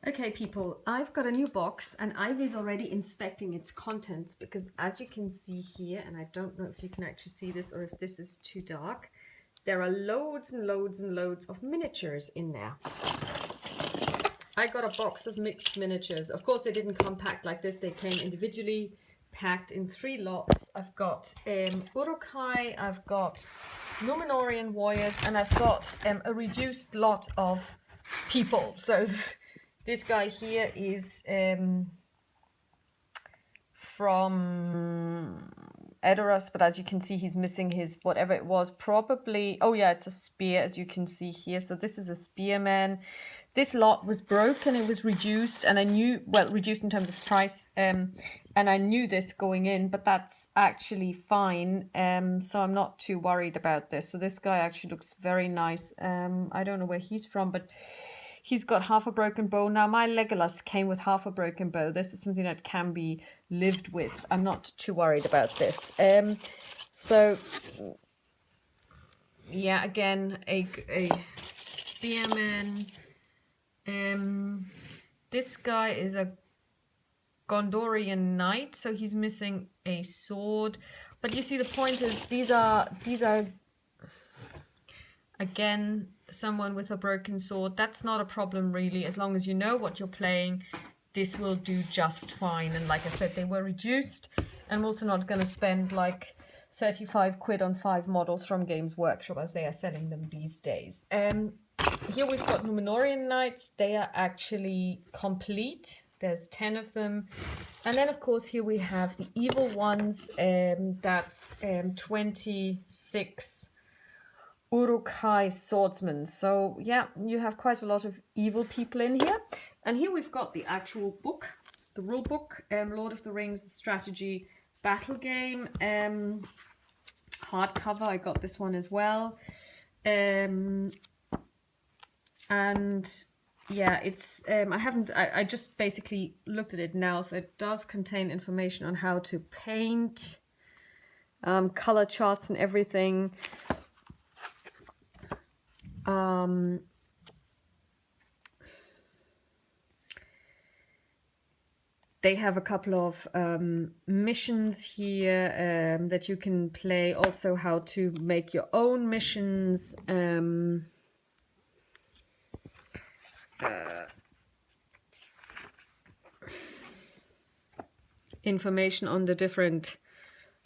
Okay, people, I've got a new box and Ivy's already inspecting its contents because as you can see here, and I don't know if you can actually see this or if this is too dark, there are loads and loads and loads of miniatures in there. I got a box of mixed miniatures. Of course, they didn't come packed like this. They came individually packed in 3 lots. I've got Urukai, I've got Numenorian warriors, and I've got a reduced lot of people. So this guy here is from Edoras, but as you can see, he's missing his whatever it was. Probably, oh yeah, it's a spear, as you can see here. So this is a spearman. This lot was broken, it was reduced, and I knew, well, reduced in terms of price, and I knew this going in, but that's actually fine, so I'm not too worried about this. So this guy actually looks very nice. I don't know where he's from, but he's got half a broken bow. Now, my Legolas came with half a broken bow. This is something that can be lived with. I'm not too worried about this. So, yeah, again, a spearman. This guy is a Gondorian knight, so he's missing a sword. But you see, the point is these are again someone with a broken sword. That's not a problem really, as long as you know what you're playing. This will do just fine. And like I said, they were reduced. I'm also not going to spend like 35 quid on 5 models from Games Workshop as they are selling them these days. Here we've got Numenorian Knights. They are actually complete. There's 10 of them. And then, of course, here we have the evil ones. That's 26 Urukai swordsmen. So, yeah, you have quite a lot of evil people in here. And here we've got the actual book, the rule book, Lord of the Rings, the strategy battle game. Hardcover, I got this one as well. And yeah, it's I just basically looked at it now, so it does contain information on how to paint, color charts and everything. They have a couple of missions here that you can play, also how to make your own missions. Information on the different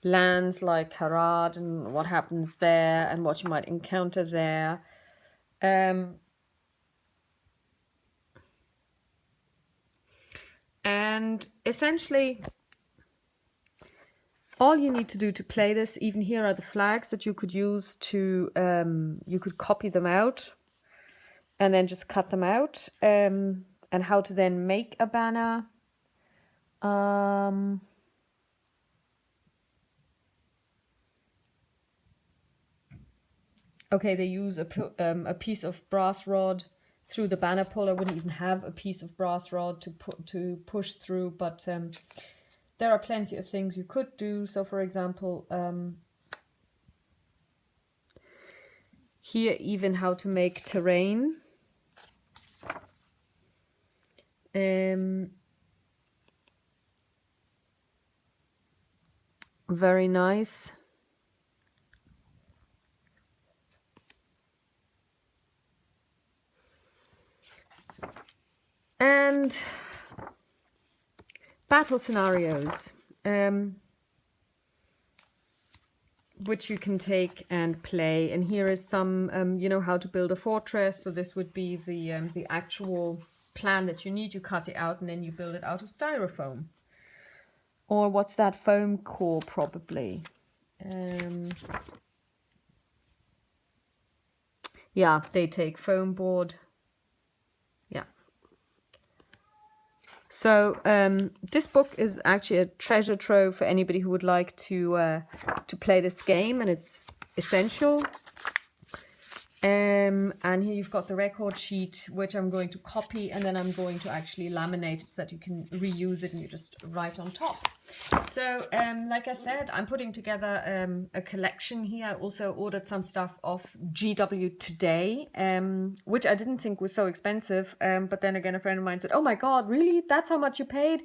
lands like Harad and what happens there and what you might encounter there. And essentially all you need to do to play this, even here are the flags that you could use to, you could copy them out and then just cut them out, and how to then make a banner. Okay, they use a piece of brass rod through the banner pole. I wouldn't even have a piece of brass rod to push through, but there are plenty of things you could do. So, for example, here even how to make terrain. Very nice. And battle scenarios, which you can take and play. And here is some, you know, how to build a fortress. So this would be the actual plan that you need. You cut it out and then you build it out of styrofoam. Or what's that, foam core probably. Yeah, they take foam board. Yeah. So this book is actually a treasure trove for anybody who would like to play this game, and it's essential. And here you've got the record sheet, which I'm going to copy, and then I'm going to actually laminate it so that you can reuse it and you just write on top. So like I said, I'm putting together a collection here. I also ordered some stuff off GW today, which I didn't think was so expensive. But then again, a friend of mine said, oh my God, really? That's how much you paid?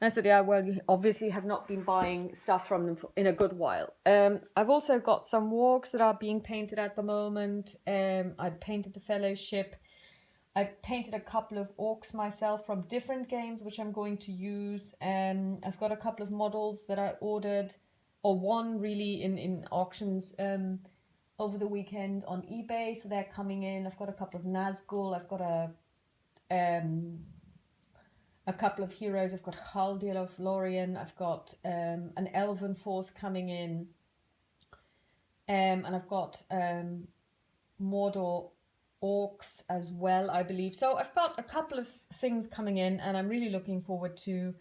And I said, yeah, well, you obviously have not been buying stuff from them in a good while. I've also got some walks that are being painted at the moment. I painted the Fellowship. I painted a couple of orcs myself from different games, which I'm going to use. I've got a couple of models that I ordered, or one really in auctions over the weekend on eBay. So they're coming in. I've got a couple of Nazgul. I've got a couple of heroes. I've got Haldir of Lorien. I've got an Elven force coming in. And I've got Mordor orcs as well, I believe. So I've got a couple of things coming in, and I'm really looking forward to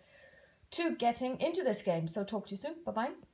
getting into this game. So talk to you soon. Bye-bye.